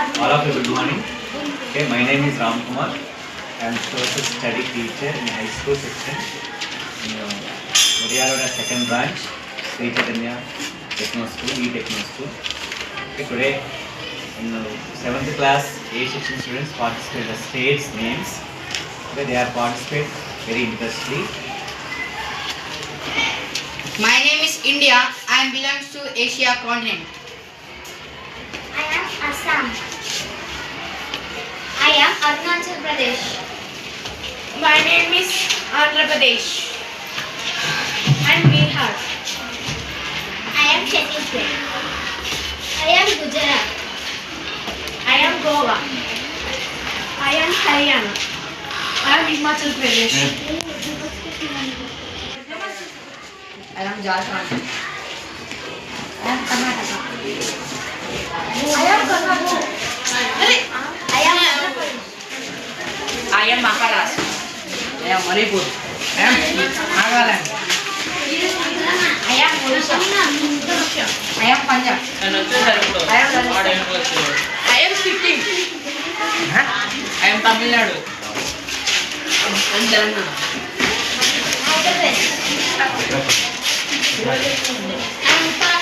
All of you, good morning. Okay, my name is Ram Kumar. I am social study teacher in high school section in Mudiyaloda second branch, Sri Chaitanya Techno School, E-Techno School. Okay, today in 7th class A section students participate the states names. Okay, they are participate very interestingly. My name is India. I belongs to Asia continent. I am Assam. I am Arunachal Pradesh. My name is Andhra Pradesh and Bihar. I am Chhattisgarh. I am Gujarat. I am Goa. I am Haryana. I am Himachal Pradesh. I am Jharkhand. I am Karnataka. I am Karnataka. I am Andhra Pradesh. I am Maharashtra. I am Manipur. I am Nagaland. I am Odisha. I am Punjab. I am Rajasthan. I am Sikkim. I am Tamil Nadu. I am Telangana. I am Uttar